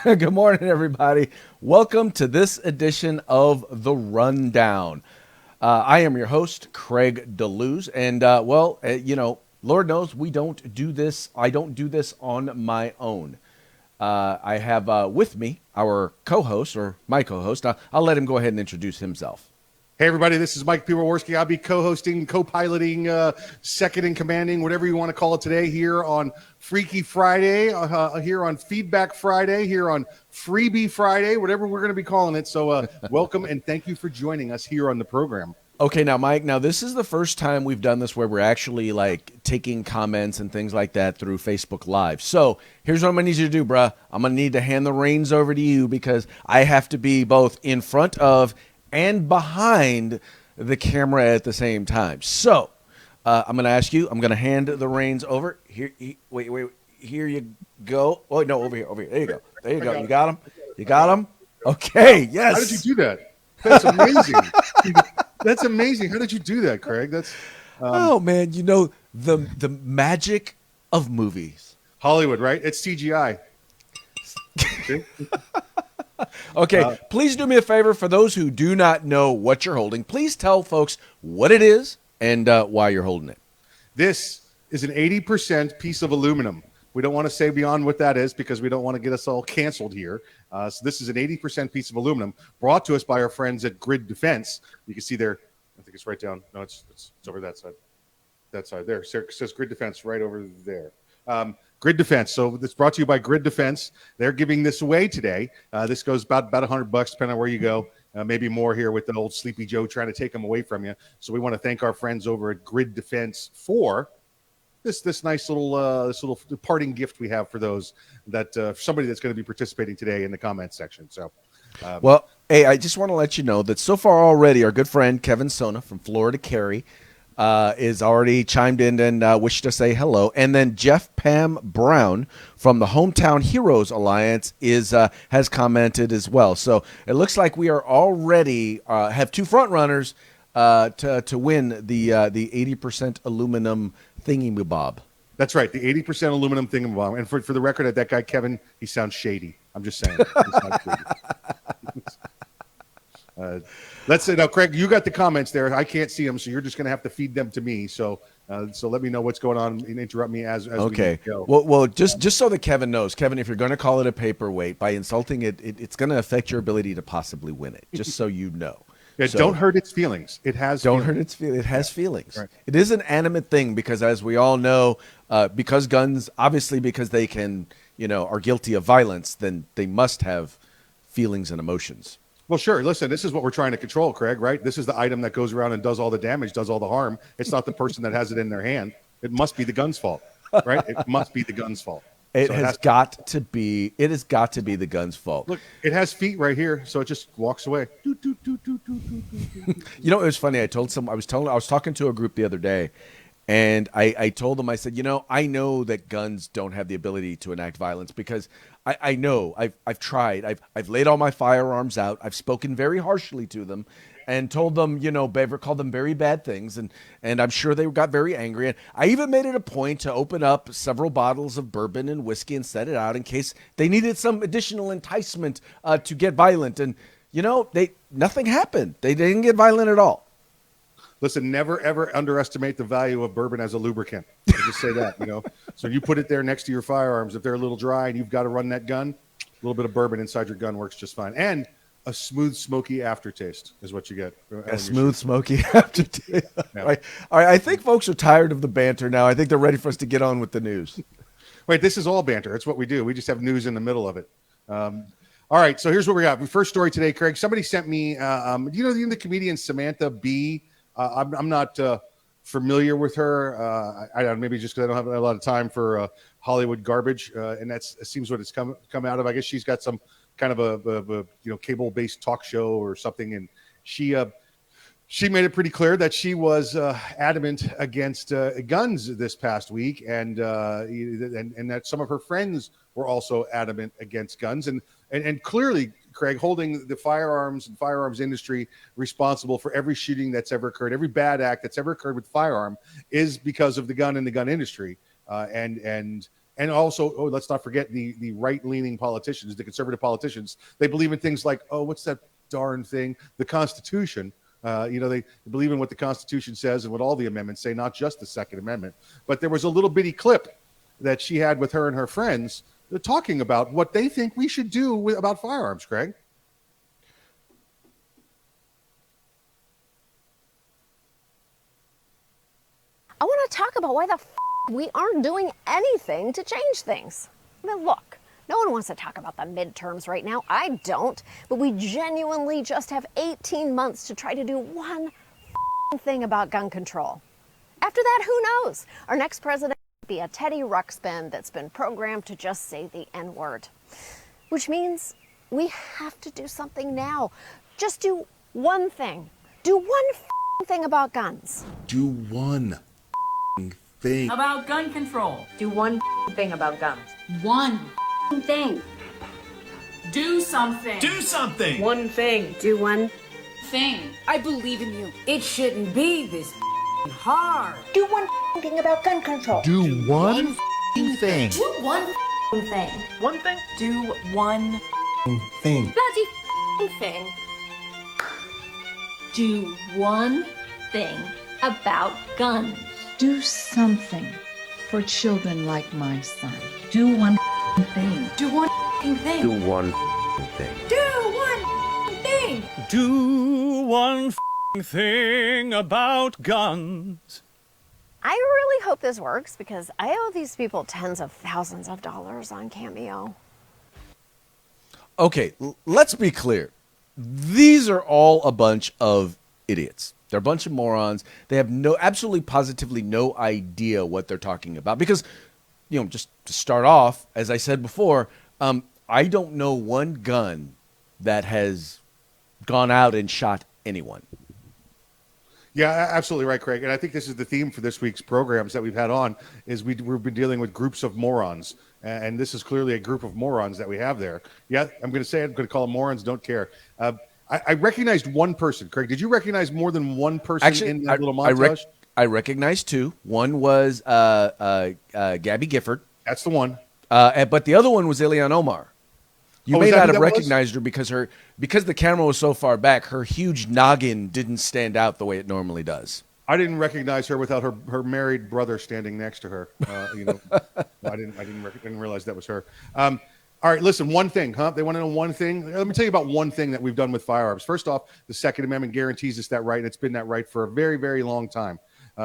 Good morning, everybody. Welcome to this edition of The Rundown. I am your host, Craig DeLuz. And, Lord knows we don't do this. I don't do this on my own. I have with me our co host, or my co host. I'll let him go ahead and introduce himself. Hey, everybody, this is Mike Piwowarski. I'll be co-hosting, co-piloting, second in commanding, whatever you want to call it today here on Freaky Friday, here on Feedback Friday, here on Freebie Friday, whatever we're going to be calling it. So welcome and thank you for joining us here on the program. Okay, now, Mike, this is the first time we've done this where we're actually taking comments and things like that through Facebook Live. So here's what I'm going to need you to do, bruh. I'm going to need to hand the reins over to you because I have to be both in front of and behind the camera at the same time. So I'm going to ask you, I'm going to hand the reins over. Here, wait, here you go. Oh, no, over here. There you go. There you go. You got him? You got him? Okay, yes. How did you do that? That's amazing. That's amazing. How did you do that, Craig? That's oh, man, the magic of movies. Hollywood, right? It's CGI. Okay, please do me a favor. For those who do not know what you're holding, please tell folks what it is and why you're holding it. This is an 80% piece of aluminum. We don't want to say beyond what that is because we don't want to get us all canceled here. So this is an 80% piece of aluminum brought to us by our friends at Grid Defense. You can see there, I think it's right down. No, it's over that side. That side there. It says Grid Defense right over there. Grid Defense. So it's brought to you by Grid Defense. They're giving this away today. This goes about $100, depending on where you go. Maybe more here with the old Sleepy Joe trying to take them away from you. So we want to thank our friends over at Grid Defense for this nice little parting gift we have for those that somebody that's going to be participating today in the comments section. So, well, hey, I just want to let you know that so far already, our good friend Kevin Sona from Florida Carry is already chimed in and wished to say hello. And then Jeff Pam Brown from the Hometown Heroes Alliance has commented as well. So it looks like we are already have two front runners to win the 80% aluminum thingy-bob. That's right, the 80% aluminum thingamabob. And for the record, that guy Kevin, he sounds shady. I'm just saying. Let's say now, Craig, you got the comments there. I can't see them, so you're just going to have to feed them to me. So let me know what's going on and interrupt me as okay. We go. Well, just so that Kevin knows, Kevin, if you're going to call it a paperweight, by insulting it, it's going to affect your ability to possibly win it. Just so you know. Yeah, so, don't hurt its feelings. It has. Don't hurt its feelings. It has feelings. Right. It is an animate thing because, as we all know, because guns, obviously, because they can, are guilty of violence, then they must have feelings and emotions. Well, sure. Listen, this is what we're trying to control, Craig, right? This is the item that goes around and does all the damage, does all the harm. It's not the person that has it in their hand. It must be the gun's fault, right? It must be the gun's fault. It has got to be the gun's fault. Look, it has feet right here, so it just walks away. It was funny. I was talking to a group the other day, and I told them, I said, I know that guns don't have the ability to enact violence because I know I've tried. I've laid all my firearms out. I've spoken very harshly to them and told them, called them very bad things. And I'm sure they got very angry. And I even made it a point to open up several bottles of bourbon and whiskey and set it out in case they needed some additional enticement to get violent. And, nothing happened. They didn't get violent at all. Listen, never, ever underestimate the value of bourbon as a lubricant. I'll just say that, So you put it there next to your firearms. If they're a little dry and you've got to run that gun, a little bit of bourbon inside your gun works just fine. And a smooth, smoky aftertaste is what you get. A smooth, smoky aftertaste. Yeah. All right. I think folks are tired of the banter now. I think they're ready for us to get on with the news. Wait, this is all banter. It's what we do. We just have news in the middle of it. All right, so here's what we got. First story today, Craig. Somebody sent me, the comedian Samantha Bee? I'm not familiar with her. I don't, maybe just because I don't have a lot of time for Hollywood garbage, and it seems what it's come out of. I guess she's got some kind of a cable-based talk show or something, and she made it pretty clear that she was adamant against guns this past week, and that some of her friends were also adamant against guns, and clearly, Craig, holding the firearms and firearms industry responsible for every shooting that's ever occurred, every bad act that's ever occurred with firearm is because of the gun and the gun industry. And And also, let's not forget the right-leaning politicians, the conservative politicians. They believe in things like, what's that darn thing? The Constitution. They believe in what the Constitution says and what all the amendments say, not just the Second Amendment. But there was a little bitty clip that she had with her and her friends talking about what they think we should do about firearms, Craig. I want to talk about why the we aren't doing anything to change things. I mean, look, no one wants to talk about the midterms right now. I don't, but we genuinely just have 18 months to try to do one thing about gun control. After that, who knows? Our next president will be a Teddy Ruxpin that's been programmed to just say the N-word, which means we have to do something now. Just do one thing. Do one thing about guns. Do one thing about gun control. Do one thing about guns. One thing. Do something. Do something. One thing. Do one thing. I believe in you. It shouldn't be this hard. Do one thing about gun control. Do one thing. Do one thing. One thing? Do one thing. bloody thing. Do one thing about guns. Do something for children like my son. Do one thing. Do one thing. Do one thing. Do one thing. Do one thing about guns. I really hope this works because I owe these people tens of thousands of dollars on Cameo. Okay, let's be clear. These are all a bunch of idiots. They're a bunch of morons. They have absolutely positively no idea what they're talking about. Because, just to start off, as I said before, I don't know one gun that has gone out and shot anyone. Yeah, absolutely right, Craig. And I think this is the theme for this week's programs that we've had on, is we've been dealing with groups of morons. And this is clearly a group of morons that we have there. Yeah, I'm going to say it. I'm going to call them morons. Don't care. I recognized one person. Craig, did you recognize more than one person in that little montage? I recognized two. One was Gabby Gifford. That's the one. But the other one was Ilhan Omar. You may not have recognized her because the camera was so far back, her huge noggin didn't stand out the way it normally does. I didn't recognize her without her married brother standing next to her. I didn't realize that was her. All right, listen, one thing, huh? They want to know one thing. Let me tell you about one thing that we've done with firearms. First off, the Second Amendment guarantees us that right, and it's been that right for a very, very long time,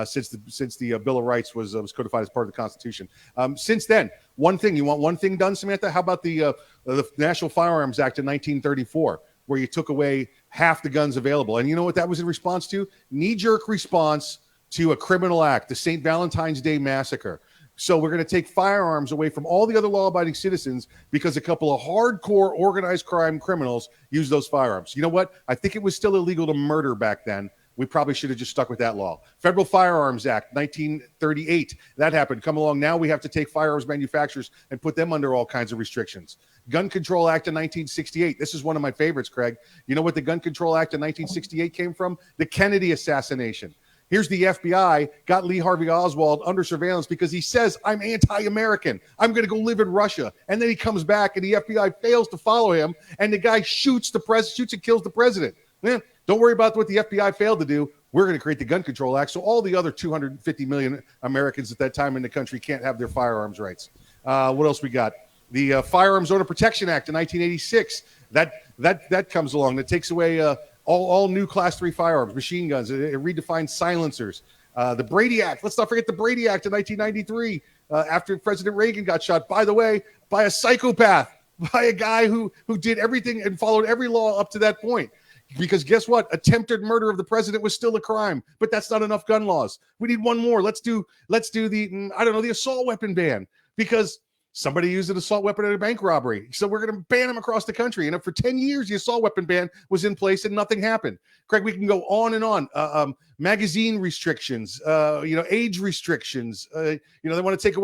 since the Bill of Rights was codified as part of the Constitution. Since then, one thing. You want one thing done, Samantha? How about the National Firearms Act in 1934, where you took away half the guns available? And you know what that was in response to? Knee-jerk response to a criminal act, the St. Valentine's Day Massacre. So we're going to take firearms away from all the other law-abiding citizens because a couple of hardcore organized crime criminals use those firearms. You know what? I think it was still illegal to murder back then. We probably should have just stuck with that law. Federal Firearms Act, 1938. That happened. Come along. Now we have to take firearms manufacturers and put them under all kinds of restrictions. Gun Control Act of 1968. This is one of my favorites, Craig. You know what the Gun Control Act of 1968 came from? The Kennedy assassination. Here's the FBI got Lee Harvey Oswald under surveillance because he says, I'm anti-American. I'm going to go live in Russia. And then he comes back and the FBI fails to follow him. And the guy shoots and kills the president. Don't worry about what the FBI failed to do. We're going to create the Gun Control Act so all the other 250 million Americans at that time in the country can't have their firearms rights. What else we got? The Firearms Owner Protection Act of 1986. That comes along. That takes away all new Class 3 firearms, machine guns. It redefines silencers. The Brady Act. Let's not forget the Brady Act of 1993 after President Reagan got shot, by the way, by a psychopath, by a guy who did everything and followed every law up to that point. Because guess what? Attempted murder of the president was still a crime, but that's not enough gun laws. We need one more. Let's do the assault weapon ban, because somebody used an assault weapon at a bank robbery. So we're going to ban them across the country. And for 10 years, the assault weapon ban was in place and nothing happened. Craig, we can go on and on. Magazine restrictions, age restrictions. They want to take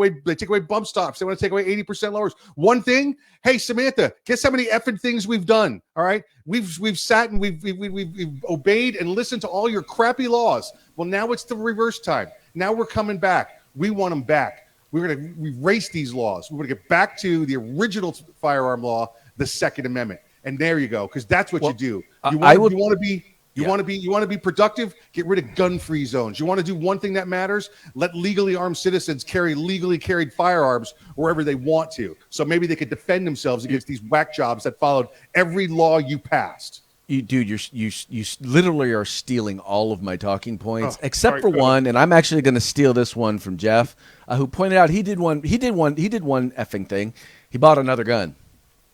away bump stops. They want to take away 80% lowers. One thing, hey, Samantha, guess how many effing things we've done? All right. We've sat and we've obeyed and listened to all your crappy laws. Well, now it's the reverse time. Now we're coming back. We want them back. we're going to erase these laws. We're going to get back to the original firearm law, the Second Amendment. And there you go, because that's what you do. You want to be productive. Get rid of gun-free zones. You want to do one thing that matters. Let legally armed citizens carry legally carried firearms wherever they want to. So maybe they could defend themselves against these whack jobs that followed every law you passed. You literally are stealing all of my talking points, except for one, and I'm actually going to steal this one from Jeff, who pointed out he did one effing thing. He bought another gun.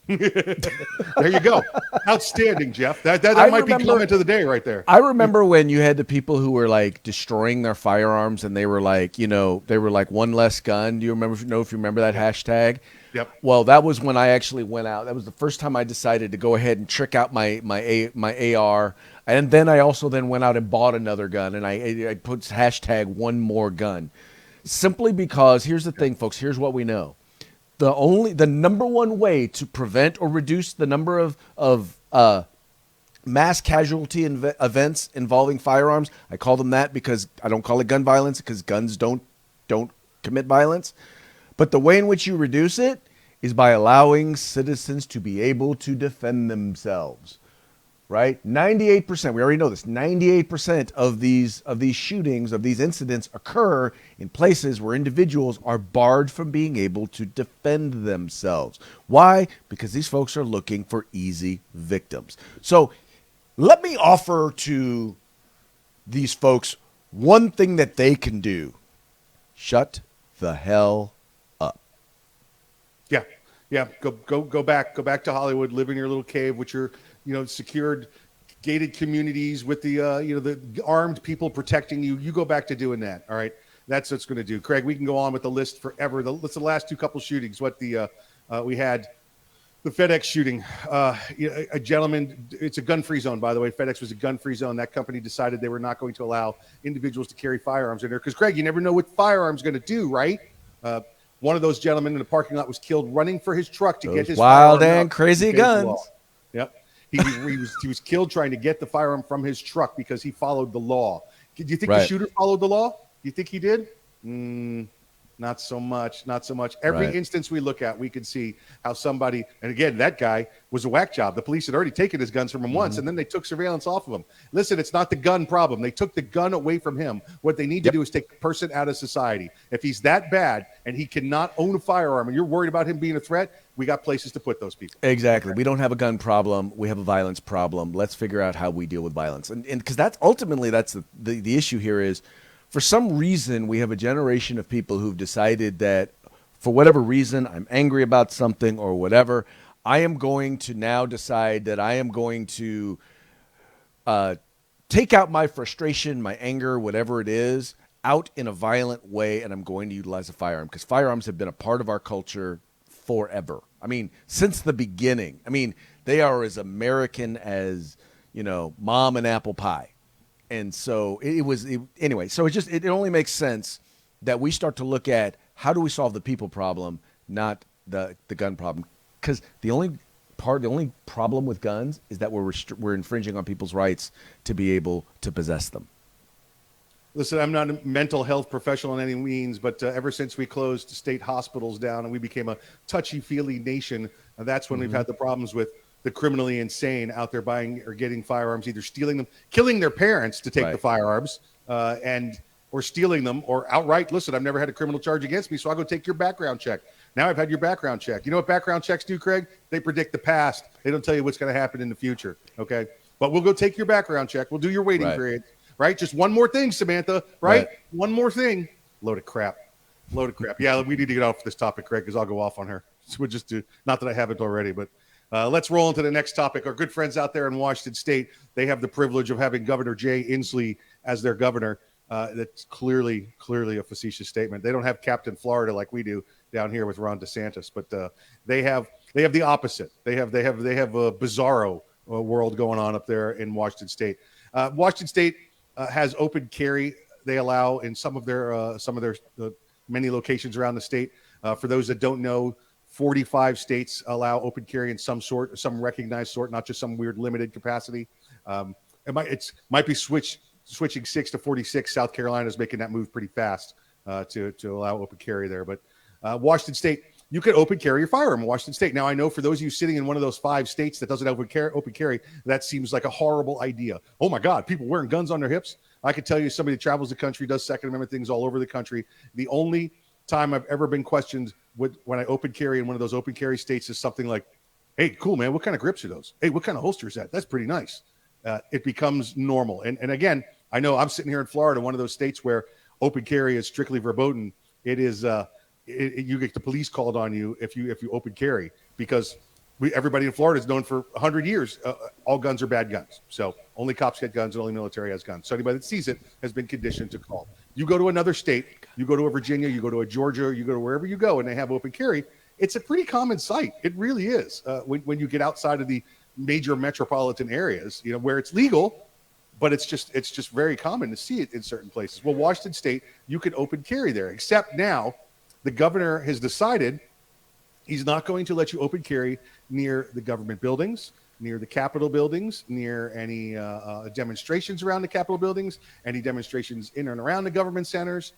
There you go. Outstanding, Jeff. That might be comment of the day right there. I remember when you had the people who were like destroying their firearms, and they were like, one less gun. Do you know if you remember that hashtag? Yep. Well, that was when I actually went out. That was the first time I decided to go ahead and trick out my AR, and then I also went out and bought another gun, and I put hashtag one more gun, simply because here's the thing, folks. Here's what we know. The number one way to prevent or reduce the number of mass casualty events involving firearms, I call them that because I don't call it gun violence, because guns don't commit violence. But the way in which you reduce it is by allowing citizens to be able to defend themselves. Right? 98%, we already know this, 98% of these shootings, of these incidents occur in places where individuals are barred from being able to defend themselves. Why? Because these folks are looking for easy victims. So let me offer to these folks one thing that they can do. Shut the hell up. Yeah. Go back to Hollywood, live in your little cave with your secured gated communities with the the armed people protecting you. You go back to doing that. All right. That's what it's going to do. Craig, we can go on with the list forever. That's the last two couple shootings. We had the FedEx shooting. A gentleman, it's a gun-free zone, by the way. FedEx was a gun-free zone. That company decided they were not going to allow individuals to carry firearms in there. Because, Craig, you never know what firearm's going to do, right? One of those gentlemen in the parking lot was killed running for his truck to get his wild and crazy guns. Yep. He was killed trying to get the firearm from his truck because he followed the law. Do you think the shooter followed the law? Do you think he did? Not so much. Every instance we look at, we can see how somebody, and again, that guy was a whack job. The police had already taken his guns from him once, and then they took surveillance off of him. Listen, it's not the gun problem. They took the gun away from him. What they need to do is take the person out of society. If he's that bad and he cannot own a firearm and you're worried about him being a threat, we got places to put those people. Exactly. We don't have a gun problem. We have a violence problem. Let's figure out how we deal with violence. And because that's the issue here is, for some reason, we have a generation of people who've decided that for whatever reason, I'm angry about something or whatever, I am going to now decide that I am going to take out my frustration, my anger, whatever it is, out in a violent way, and I'm going to utilize a firearm, because firearms have been a part of our culture forever. I mean, since the beginning. I mean, they are as American as, mom and apple pie. And so anyway, so it only makes sense that we start to look at how do we solve the people problem, not the gun problem. Because the only problem with guns is that we're infringing on people's rights to be able to possess them. Listen, I'm not a mental health professional in any means, but ever since we closed state hospitals down and we became a touchy-feely nation, that's when we've had the problems with the criminally insane out there buying or getting firearms, either stealing them, killing their parents to take the firearms, or stealing them, or outright, listen, I've never had a criminal charge against me, so I'll go take your background check. Now I've had your background check. You know what background checks do, Craig? They predict the past. They don't tell you what's going to happen in the future, okay? But we'll go take your background check. We'll do your waiting period, right? Just one more thing, Samantha, right? One more thing. Load of crap. Yeah, we need to get off this topic, Craig, because I'll go off on her. So we'll just do, not that I haven't already, but let's roll into the next topic. Our good friends out there in Washington State, they have the privilege of having Governor Jay Inslee as their governor. That's clearly a facetious statement. They don't have Captain Florida like we do down here with Ron DeSantis, but they have the opposite. They have a bizarro world going on up there in Washington State. Washington State has open carry. They allow in some of their many locations around the state. For those that don't know, 45 states allow open carry in some recognized sort, not just some weird limited capacity. It might be switching 6 to 46. South Carolina is making that move pretty fast to allow open carry there. But Washington State, you could open carry your firearm in Washington State. Now, I know for those of you sitting in one of those 5 states that doesn't have open carry, that seems like a horrible idea. Oh my God, people wearing guns on their hips. I could tell you somebody that travels the country, does Second Amendment things all over the country. The only time I've ever been questioned when I open carry in one of those open carry states is something like, hey, cool, man, what kind of grips are those? Hey, what kind of holster is that? That's pretty nice. It becomes normal. And again, I know I'm sitting here in Florida, one of those states where open carry is strictly verboten. It is you get the police called on you if you open carry, because everybody in Florida is known for 100 years. All guns are bad guns. So only cops get guns and only military has guns. So anybody that sees it has been conditioned to call. You go to another state, you go to a Virginia, you go to a Georgia, you go to wherever you go and they have open carry. It's a pretty common sight. It really is. When you get outside of the major metropolitan areas, where it's legal, but it's just very common to see it in certain places. Well, Washington State, you could open carry there, except now the governor has decided he's not going to let you open carry near the government buildings, near the Capitol buildings, near any demonstrations around the Capitol buildings, any demonstrations in and around the government centers,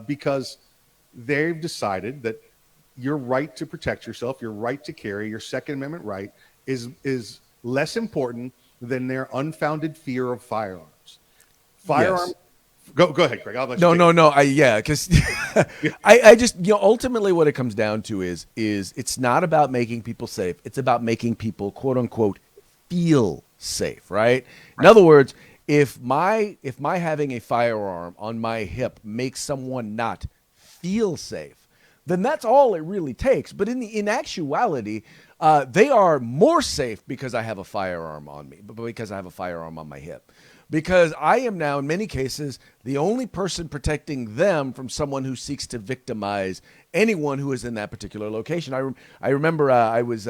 because they've decided that your right to protect yourself, your right to carry, your Second Amendment right is less important than their unfounded fear of firearms. Yes. Go ahead, Craig. I'll let No. you Because I just, ultimately what it comes down to is it's not about making people safe. It's about making people, quote unquote, feel safe, right? In other words, if my having a firearm on my hip makes someone not feel safe, then that's all it really takes. But in actuality, they are more safe because I have a firearm on me, but because I have a firearm on my hip. Because I am now, in many cases, the only person protecting them from someone who seeks to victimize anyone who is in that particular location. I remember I was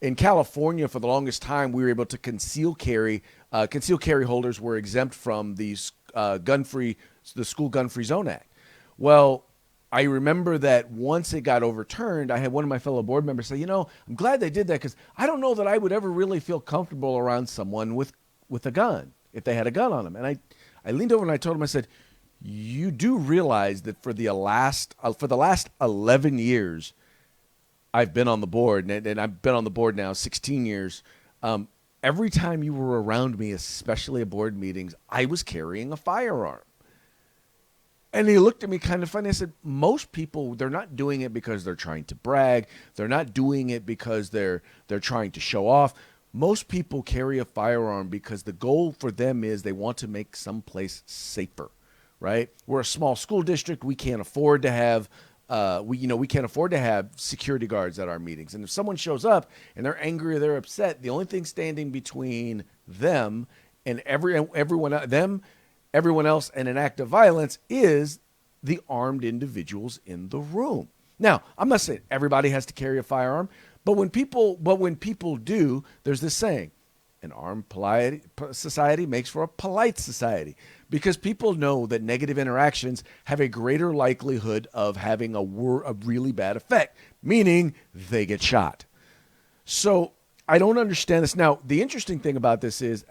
in California for the longest time. We were able to conceal carry. Conceal carry holders were exempt from the School Gun-Free Zone Act. Well, I remember that once it got overturned, I had one of my fellow board members say, I'm glad they did that because I don't know that I would ever really feel comfortable around someone with a gun if they had a gun on them. And I leaned over and I told him, I said, you do realize that for the last 11 years I've been on the board, and I've been on the board now 16 years, every time you were around me, especially at board meetings, I was carrying a firearm. And he looked at me kind of funny. I said, most people, they're not doing it because they're trying to brag. They're not doing it because they're trying to show off. Most people carry a firearm because the goal for them is they want to make someplace safer, right? We're a small school district. We can't afford to have we can't afford to have security guards at our meetings. And if someone shows up and they're angry or they're upset, the only thing standing between them and everyone else and an act of violence is the armed individuals in the room. Now, I'm not saying everybody has to carry a firearm, but when people do, there's this saying, an armed society makes for a polite society, because people know that negative interactions have a greater likelihood of having a really bad effect, meaning they get shot. So I don't understand this. Now, the interesting thing about this is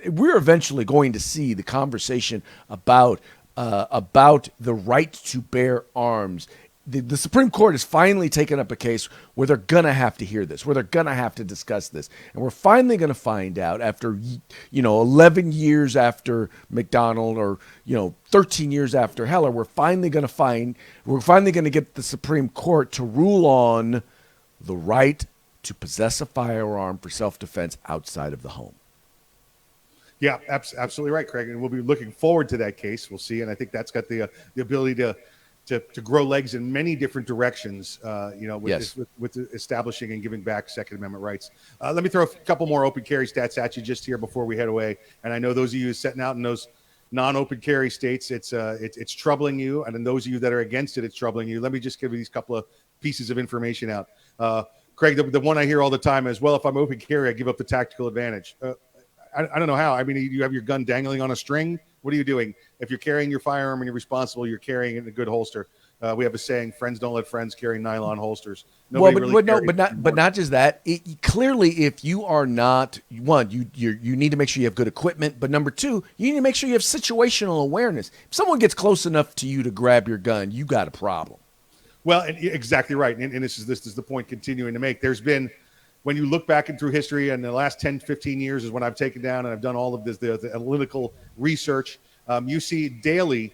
we're eventually going to see the conversation about the right to bear arms. The Supreme Court has finally taken up a case where they're going to have to hear this, where they're going to have to discuss this. And we're finally going to find out after, 11 years after McDonald or, 13 years after Heller, we're finally going to get the Supreme Court to rule on the right to possess a firearm for self-defense outside of the home. Yeah, absolutely right, Craig. And we'll be looking forward to that case. We'll see. And I think that's got the ability to grow legs in many different directions, with establishing and giving back Second Amendment rights. Let me throw a couple more open carry stats at you just here before we head away. And I know those of you setting out in those non-open carry states, it's troubling you. And then those of you that are against it, it's troubling you. Let me just give you these couple of pieces of information out. Craig, the one I hear all the time is, well, if I'm open carry, I give up the tactical advantage. I don't know how. I mean, you have your gun dangling on a string. What are you doing? If you're carrying your firearm and you're responsible, you're carrying it in a good holster. We have a saying: "Friends don't let friends carry nylon holsters." Not just that. Clearly, if you are not one, you need to make sure you have good equipment. But number two, you need to make sure you have situational awareness. If someone gets close enough to you to grab your gun, you got a problem. Well, exactly right. And this is the point continuing to make. There's been, when you look back through history, and the last 10, 15 years is when I've taken down and I've done all of this, the analytical research. You see daily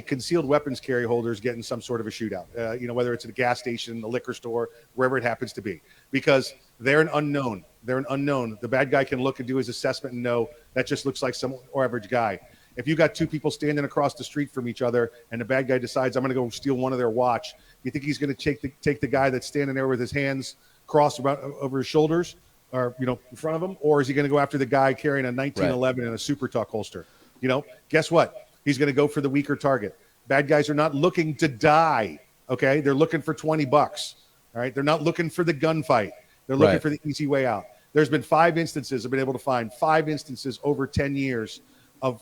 concealed weapons carry holders get in some sort of a shootout, whether it's at a gas station, a liquor store, wherever it happens to be, because they're an unknown. They're an unknown. The bad guy can look and do his assessment and know that just looks like some average guy. If you got two people standing across the street from each other and the bad guy decides, I'm going to go steal one of their watch, you think he's going to take the guy that's standing there with his hands crossed over his shoulders or, in front of him? Or is he going to go after the guy carrying a 1911 in a Super Tuck holster? Guess what? He's going to go for the weaker target. Bad guys are not looking to die. Okay. They're looking for $20. All right. They're not looking for the gunfight. They're looking for the easy way out. There's been 5 instances. I've been able to find 5 instances over 10 years of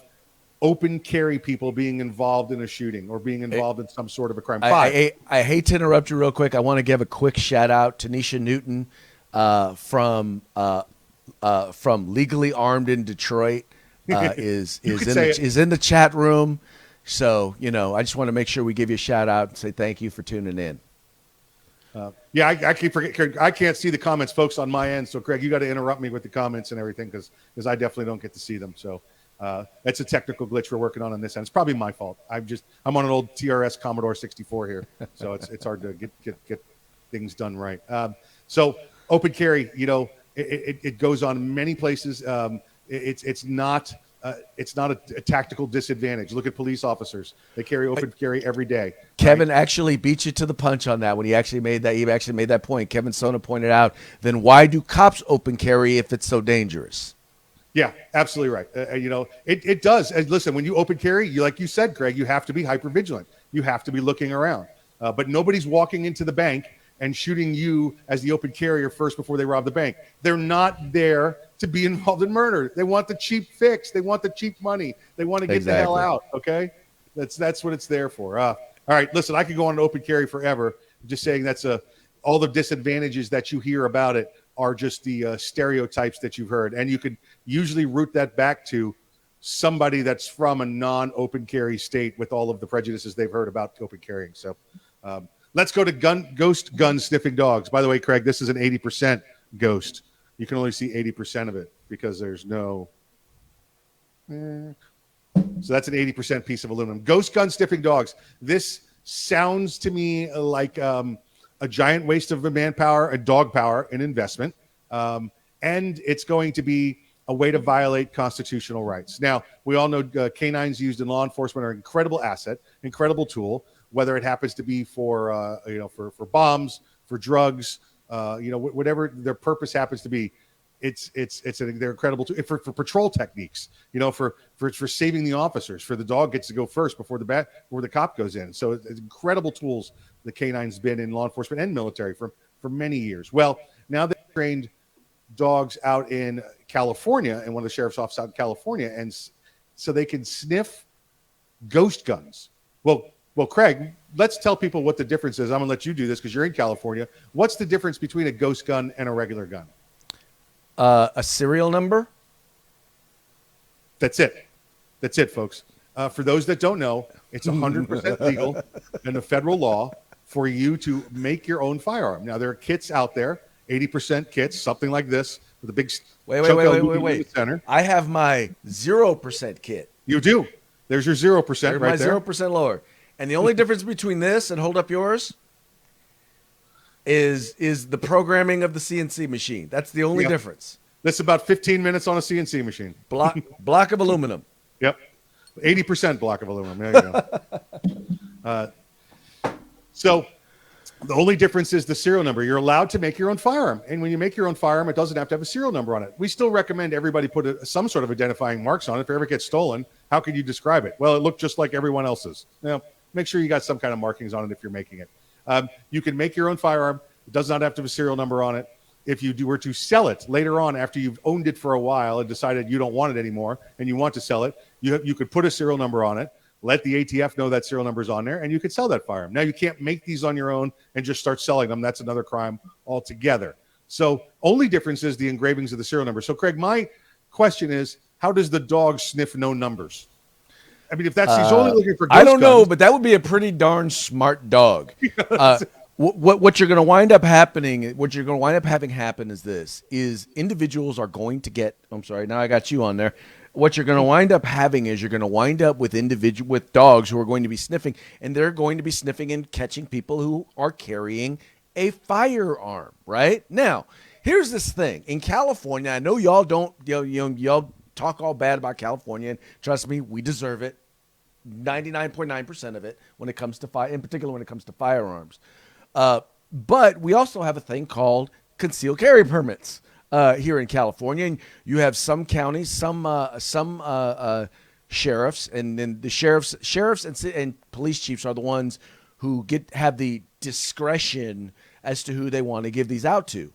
open carry people being involved in a shooting or being involved in some sort of a crime. I hate to interrupt you real quick. I want to give a quick shout out to Nisha Newton from Legally Armed in Detroit. Is in the chat room. So, I just want to make sure we give you a shout out and say thank you for tuning in. I keep forgetting. I can't see the comments, folks, on my end. So, Craig, you got to interrupt me with the comments and everything because I definitely don't get to see them. So, that's a technical glitch we're working on this end. It's probably my fault. I'm on an old TRS Commodore 64 here, so it's hard to get things done right. So, open carry, it goes on many places. It's not a tactical disadvantage. Look at police officers; they carry open carry every day. Kevin actually beat you to the punch on that when he actually made that point. Kevin Sona pointed out, then why do cops open carry if it's so dangerous? Yeah, absolutely right. It does. And listen, when you open carry, like you said, Craig, you have to be hyper vigilant. You have to be looking around. But nobody's walking into the bank and shooting you as the open carrier first before they rob the bank. They're not there to be involved in murder. They want the cheap fix. They want the cheap money. They want to get the hell out. Okay, that's what it's there for. All right, listen, I could go on an open carry forever. I'm just saying all the disadvantages that you hear about it are just the stereotypes that you've heard, and you could usually root that back to somebody that's from a non-open carry state with all of the prejudices they've heard about open carrying. So let's go to ghost gun sniffing dogs. By the way, Craig, this is an 80% ghost. You can only see 80% of it because there's no. So that's an 80% piece of aluminum. Ghost gun sniffing dogs. This sounds to me like a giant waste of manpower, a dog power, an investment. And it's going to be a way to violate constitutional rights. Now, we all know canines used in law enforcement are an incredible asset, incredible tool, whether it happens to be for bombs, for drugs, whatever their purpose happens to be. They're incredible tool for patrol techniques, for saving the officers, for the dog gets to go first before the cop goes in. So it's incredible tools the canines been in law enforcement and military for many years. Well, now they've trained dogs out in California and one of the sheriff's offices out in California, and so they can sniff ghost guns. Well, Craig, let's tell people what the difference is. I'm gonna let you do this because you're in California. What's the difference between a ghost gun and a regular gun? A serial number. That's it, folks. For those that don't know, it's 100% legal in the federal law for you to make your own firearm. Now, there are kits out there, 80% kits, something like this, with a big Wait. center. I have my 0% kit. You do. There's your 0% right there. My 0% lower. And the only difference between this and hold up yours is the programming of the CNC machine. That's the only difference. That's about 15 minutes on a CNC machine. Block of aluminum. Yep. 80% block of aluminum. There you go. So the only difference is the serial number. You're allowed to make your own firearm. And when you make your own firearm, it doesn't have to have a serial number on it. We still recommend everybody put some sort of identifying marks on it. If it ever gets stolen, how could you describe it? Well, it looked just like everyone else's. Make sure you got some kind of markings on it if you're making it. You can make your own firearm. It does not have to have a serial number on it. If you were to sell it later on after you've owned it for a while and decided you don't want it anymore and you want to sell it, you could put a serial number on it, let the ATF know that serial number is on there, and you could sell that firearm. Now, you can't make these on your own and just start selling them. That's another crime altogether. So only difference is the engravings of the serial number. So, Craig, my question is, how does the dog sniff no numbers? I mean, if that's he's only looking for, I don't know, guns, but that would be a pretty darn smart dog. What you're going to wind up happening, what you're going to wind up having happen is this: is individuals are going to get. I'm sorry, now I got you on there. What you're going to wind up having is you're going to wind up with with dogs who are going to be sniffing, and they're going to be sniffing and catching people who are carrying a firearm. Right now, here's this thing in California. I know y'all don't, y'all talk all bad about California, and trust me, we deserve it. 99.9% of it when it comes to in particular when it comes to firearms. But we also have a thing called concealed carry permits here in California, and you have some counties, some sheriffs, and then the sheriffs and police chiefs are the ones who have the discretion as to who they want to give these out to.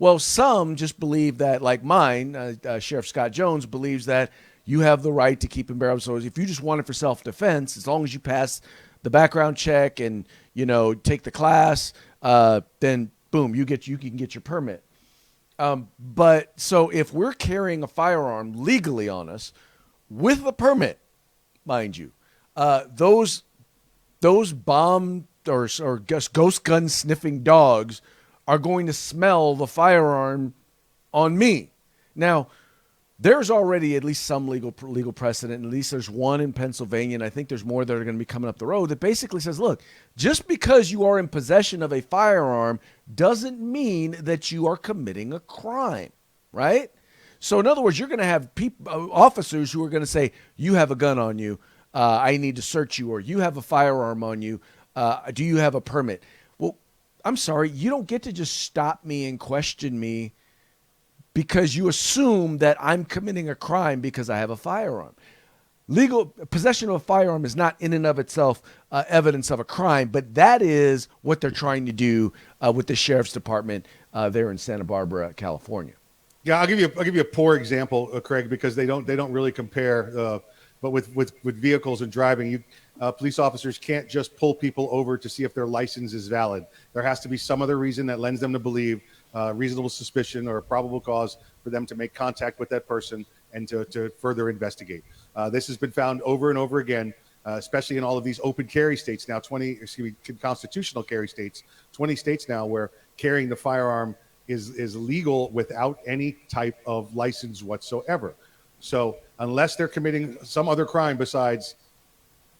Well, some just believe that, like mine, Sheriff Scott Jones believes that you have the right to keep and bear arms. So if you just want it for self-defense, as long as you pass the background check and take the class, then boom, you can get your permit. But so if we're carrying a firearm legally on us with a permit, mind you, those bomb or ghost gun sniffing dogs are going to smell the firearm on me. Now, there's already at least some legal precedent. At least there's one in Pennsylvania, and I think there's more that are going to be coming up the road that basically says, look, just because you are in possession of a firearm doesn't mean that you are committing a crime, right? So in other words, you're going to have officers who are going to say, you have a gun on you, I need to search you, or you have a firearm on you, do you have a permit? Well, I'm sorry, you don't get to just stop me and question me because you assume that I'm committing a crime because I have a firearm. Legal possession of a firearm is not in and of itself evidence of a crime, but that is what they're trying to do with the sheriff's department there in Santa Barbara, California. Yeah, I'll give you a poor example, Craig, because they don't really compare. But with vehicles and driving, police officers can't just pull people over to see if their license is valid. There has to be some other reason that lends them to believe reasonable suspicion or a probable cause for them to make contact with that person and to further investigate. This has been found over and over again, especially in all of these open carry states now, constitutional carry states, 20 states now where carrying the firearm is legal without any type of license whatsoever. So unless they're committing some other crime besides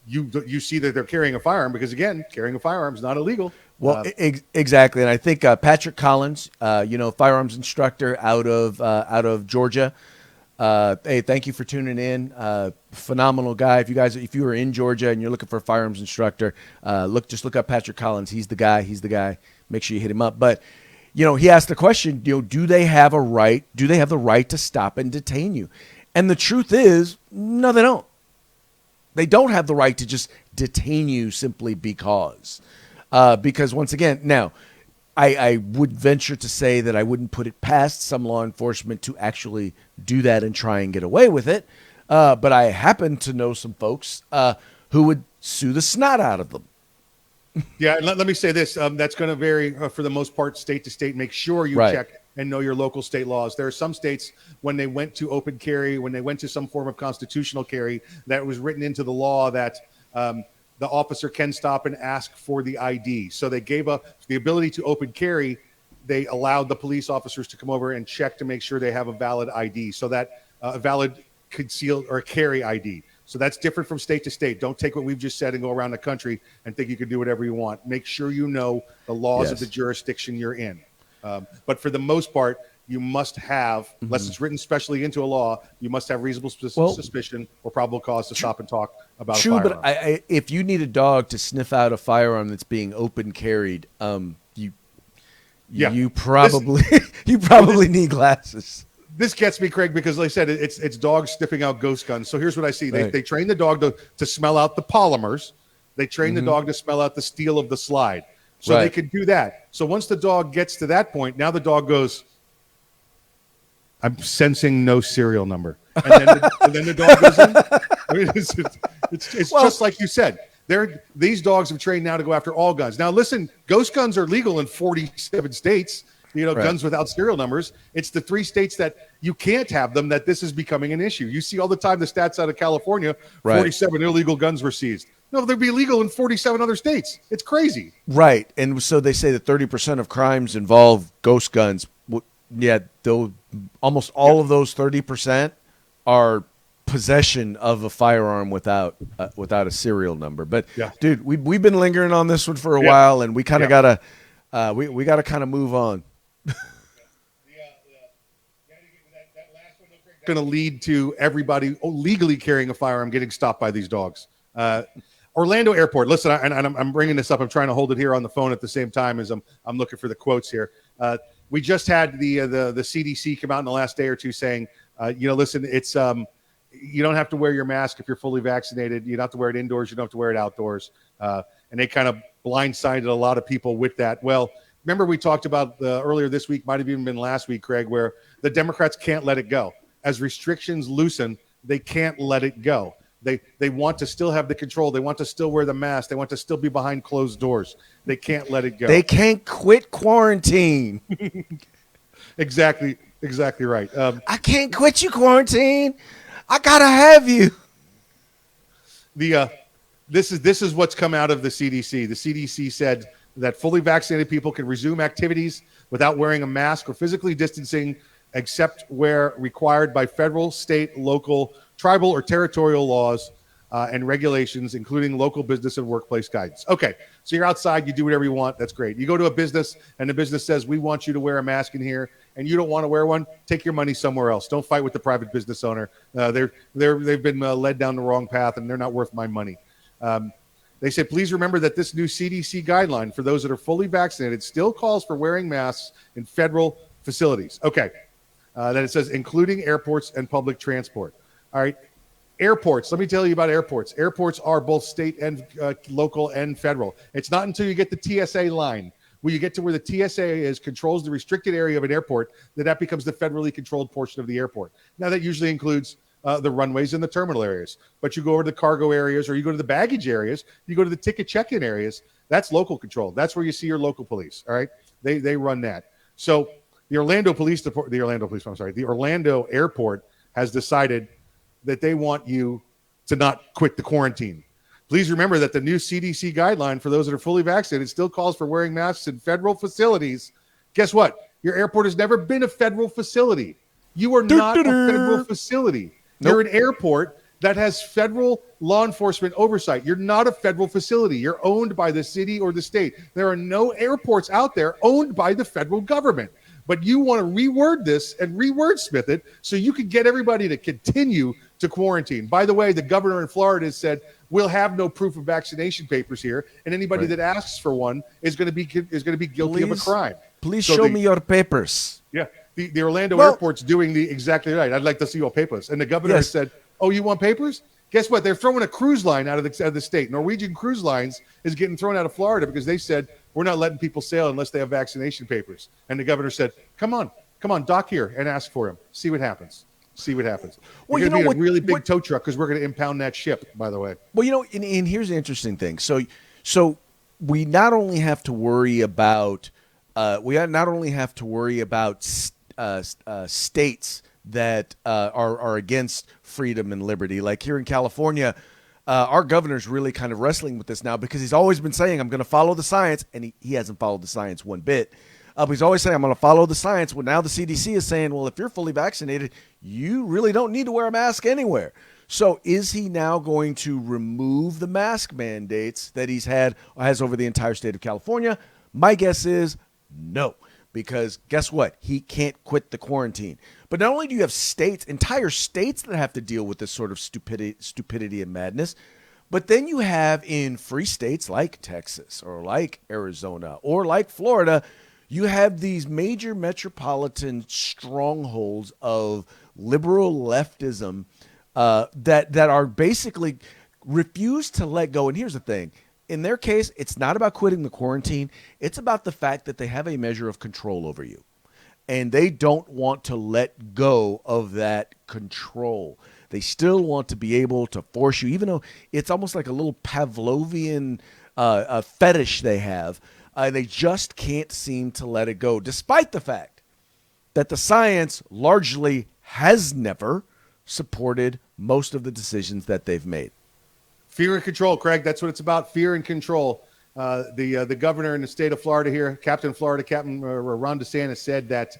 you see that they're carrying a firearm, because again, carrying a firearm is not illegal. Well, exactly, and I think Patrick Collins, firearms instructor out of Georgia. Hey, thank you for tuning in. Phenomenal guy. If you are in Georgia and you're looking for a firearms instructor, look up Patrick Collins. He's the guy. Make sure you hit him up. But he asked the question, do they have the right to stop and detain you? And the truth is, no, they don't. They don't have the right to just detain you simply because once again, now, I would venture to say that I wouldn't put it past some law enforcement to actually do that and try and get away with it. But I happen to know some folks who would sue the snot out of them. Yeah, let me say this. That's going to vary for the most part, state to state. Make sure you check and know your local state laws. There are some states, when they went to open carry, when they went to some form of constitutional carry, that was written into the law that the officer can stop and ask for the ID. So they gave up the ability to open carry. They allowed the police officers to come over and check to make sure they have a valid ID. So that a valid concealed or carry ID. So that's different from state to state. Don't take what we've just said and go around the country and think you can do whatever you want. Make sure you know the laws of the jurisdiction you're in. But for the most part, you must have, unless it's written specially into a law, you must have reasonable suspicion or probable cause to stop and talk about a firearm. But if you need a dog to sniff out a firearm that's being open carried, you probably need glasses. This gets me, Craig, because like I said, it's dogs sniffing out ghost guns. So here's what I see. They train the dog to smell out the polymers. They train the dog to smell out the steel of the slide. So they can do that. So once the dog gets to that point, now the dog goes, I'm sensing no serial number. And then the dog goes in. I mean, it's just like you said. These dogs have trained now to go after all guns. Now, listen, ghost guns are legal in 47 states. Guns without serial numbers. It's the 3 states that you can't have them, that this is becoming an issue. You see all the time the stats out of California, Right. 47 illegal guns were seized. No, they'd be illegal in 47 other states. It's crazy. Right. And so they say that 30% of crimes involve ghost guns. Yeah, almost all of those 30% are possession of a firearm without a serial number. But Yeah. dude, we've been lingering on this one for a Yeah. while, and we kind of Yeah. gotta we gotta kind of move on. Going to lead to everybody legally carrying a firearm getting stopped by these dogs. Orlando Airport. Listen, I'm bringing this up. I'm trying to hold it here on the phone at the same time as I'm looking for the quotes here. We just had the CDC come out in the last day or two saying, listen, it's you don't have to wear your mask if you're fully vaccinated. You don't have to wear it indoors. You don't have to wear it outdoors. And they kind of blindsided a lot of people with that. Well, remember we talked about earlier this week, might have even been last week, Craig, where the Democrats can't let it go. As restrictions loosen, they can't let it go. They want to still have the control. They want to still wear the mask. They want to still be behind closed doors. They can't let it go. They can't quit quarantine. Exactly right. I can't quit you, quarantine. I gotta have you. This is what's come out of the CDC. The CDC said that fully vaccinated people can resume activities without wearing a mask or physically distancing, except where required by federal, state, local, tribal, or territorial laws and regulations, including local business and workplace guidance. Okay, so you're outside, you do whatever you want. That's great. You go to a business, and the business says, we want you to wear a mask in here, and you don't want to wear one, take your money somewhere else. Don't fight with the private business owner. They've been led down the wrong path, and they're not worth my money. They say, please remember that this new CDC guideline for those that are fully vaccinated still calls for wearing masks in federal facilities. Okay. Then it says, including airports and public transport. All right. Airports. Let me tell you about airports. Airports are both state and local and federal. It's not until you get the TSA line, where you get to where the TSA controls the restricted area of an airport, that becomes the federally controlled portion of the airport. Now, that usually includes the runways and the terminal areas. But you go over to the cargo areas, or you go to the baggage areas, you go to the ticket check-in areas, that's local control. That's where you see your local police. All right. They run that. So the Orlando Airport has decided that they want you to not quit the quarantine. Please remember that the new CDC guideline for those that are fully vaccinated still calls for wearing masks in federal facilities. Guess what? Your airport has never been a federal facility. You are not a federal facility. Nope. You're an airport that has federal law enforcement oversight. You're not a federal facility. You're owned by the city or the state. There are no airports out there owned by the federal government. But you want to reword this and rewordsmith it so you can get everybody to continue to quarantine. By the way, the governor in Florida has said, we'll have no proof of vaccination papers here, and anybody that asks for one is going to be guilty of a crime. Please show me your papers. Yeah, the Orlando Airport's doing the exactly right. I'd like to see your papers. And the governor has said, oh, you want papers? Guess what? They're throwing a cruise line out of the state. Norwegian Cruise Lines is getting thrown out of Florida because they said, we're not letting people sail unless they have vaccination papers. And the governor said, come on, dock here and ask for them. See what happens. Well, You're going to be in a really big tow truck because we're going to impound that ship, by the way. Well, and here's the interesting thing. So we not only have to worry about states that are against freedom and liberty. Like here in California, our governor's really kind of wrestling with this now because he's always been saying, I'm going to follow the science, and he hasn't followed the science one bit. But he's always saying, I'm going to follow the science. Well, now the CDC is saying, well, if you're fully vaccinated, you really don't need to wear a mask anywhere. So is he now going to remove the mask mandates that has over the entire state of California? My guess is no, because guess what? He can't quit the quarantine. But not only do you have entire states that have to deal with this sort of stupidity and madness, but then you have in free states like Texas or like Arizona or like Florida, you have these major metropolitan strongholds of liberal leftism that are basically refuse to let go. And here's the thing. In their case, it's not about quitting the quarantine. It's about the fact that they have a measure of control over you. And they don't want to let go of that control. They still want to be able to force you, even though it's almost like a little Pavlovian fetish they have. They just can't seem to let it go, despite the fact that the science largely has never supported most of the decisions that they've made. Fear and control, Craig. That's what it's about. Fear and control. The governor in the state of Florida here, Captain Ron DeSantis, said that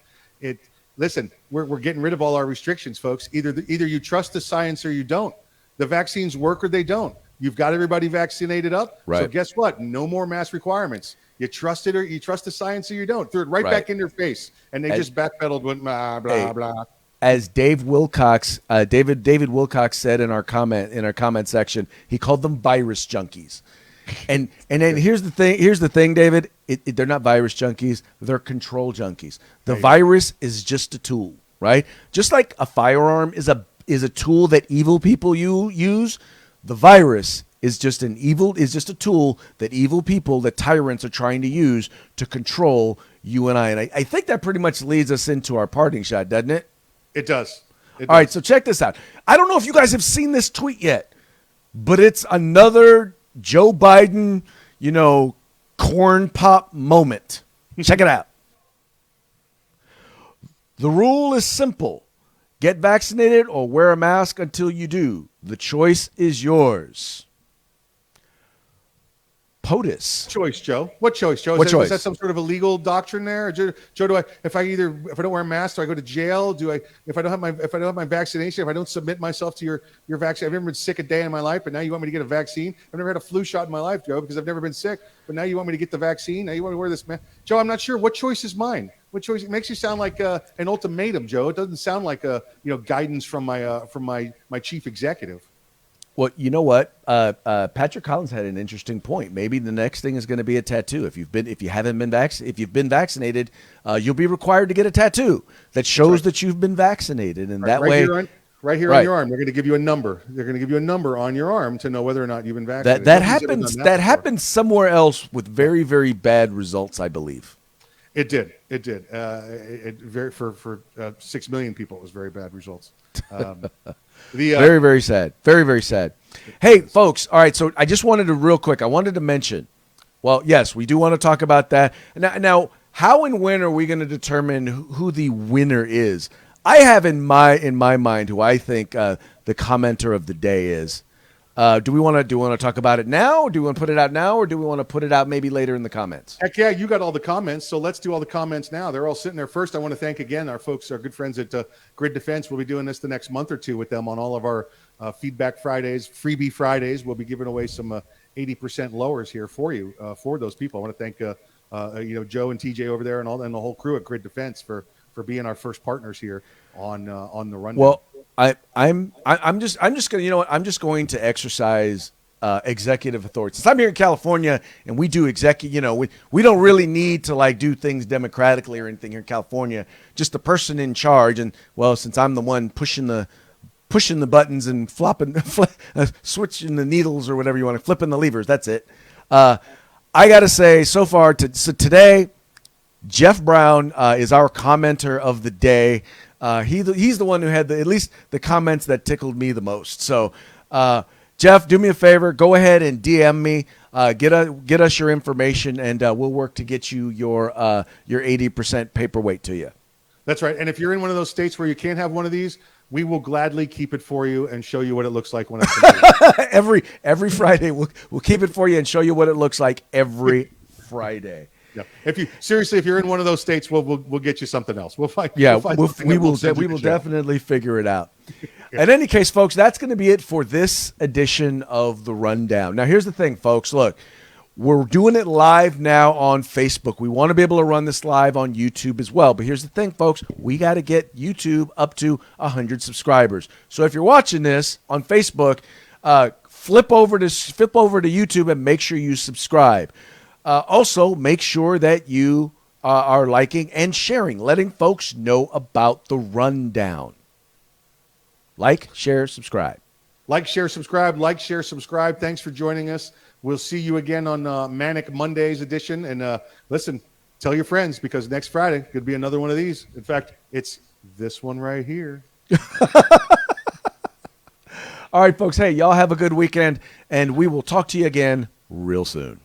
listen, we're getting rid of all our restrictions, folks. Either you trust the science or you don't. The vaccines work or they don't. You've got everybody vaccinated up. Right. So guess what? No more mask requirements. You trust it or you trust the science or you don't. Threw it right back in their face. And they just backpedaled, went blah, blah, blah. As David Wilcox said in our comment section, he called them virus junkies. And then here's the thing, David. They're not virus junkies. They're control junkies. The virus is just a tool, right? Just like a firearm is a tool that evil people use. The virus is just a tool that evil people, that tyrants are trying to use to control you and I. And I think that pretty much leads us into our parting shot, doesn't it? It does. All right, so check this out. I don't know if you guys have seen this tweet yet, but it's another Joe Biden, corn pop moment. Check it out. The rule is simple. Get vaccinated or wear a mask until you do. The choice is yours. POTUS. Choice, Joe. What choice, Joe? Is that some sort of a legal doctrine there? Or Joe, if I don't wear a mask, do I go to jail? If I don't have my vaccination, if I don't submit myself to your vaccine? I've never been sick a day in my life, but now you want me to get a vaccine? I've never had a flu shot in my life, Joe, because I've never been sick. But now you want me to get the vaccine? Now you want me to wear this mask? Joe, I'm not sure. What choice is mine? What choice? It makes you sound like an ultimatum, Joe. It doesn't sound like guidance from my chief executive. Well, you know what? Patrick Collins had an interesting point. Maybe the next thing is going to be a tattoo. If you've been vaccinated, you'll be required to get a tattoo that shows that you've been vaccinated, and that way, right here on your arm, they're going to give you a number. They're going to give you a number on your arm to know whether or not you've been vaccinated. That happens somewhere else with very, very bad results, I believe. It did. For 6 million people, it was very bad results. Very, very sad. Very, very sad. Hey, folks. All right. So I just wanted to mention, well, yes, we do want to talk about that. Now, how and when are we going to determine who the winner is? I have in my mind who I think the commenter of the day is. Do we want to talk about it now? Do we want to put it out now, or do we want to put it out maybe later in the comments? Heck yeah, you got all the comments, so let's do all the comments now. They're all sitting there. First, I want to thank again our good friends at Grid Defense. We'll be doing this the next month or two with them on all of our Feedback Fridays, Freebie Fridays. We'll be giving away some 80% lowers here for you, for those people. I want to thank Joe and TJ over there and the whole crew at Grid Defense for being our first partners here on the rundown. Well, I'm just going to exercise executive authority. Since I'm here in California and we do we don't really need to do things democratically or anything here in California. Just the person in charge, and since I'm the one pushing the buttons and switching the needles or whatever you want to, flipping the levers. That's it. I got to say, so far today, Jeff Brown is our commenter of the day. He's the one who had at least the comments that tickled me the most. So, Jeff, do me a favor. Go ahead and DM me. Get us your information, and we'll work to get you your 80% paperweight to you. That's right. And if you're in one of those states where you can't have one of these, we will gladly keep it for you and show you what it looks like when it's complete. every Friday, we'll keep it for you and show you what it looks like every Friday. Yeah. If you're in one of those states, we'll get you something else. We'll find. Yeah, we will definitely figure it out. In any case, folks, that's going to be it for this edition of the Rundown. Now, here's the thing, folks. Look, we're doing it live now on Facebook. We want to be able to run this live on YouTube as well. But here's the thing, folks. We got to get YouTube up to 100 subscribers. So if you're watching this on Facebook, flip over to YouTube and make sure you subscribe. Also, make sure that you are liking and sharing, letting folks know about the Rundown. Like, share, subscribe. Like, share, subscribe. Like, share, subscribe. Thanks for joining us. We'll see you again on Manic Mondays edition. And listen, tell your friends, because next Friday could be another one of these. In fact, it's this one right here. All right, folks. Hey, y'all have a good weekend, and we will talk to you again real soon.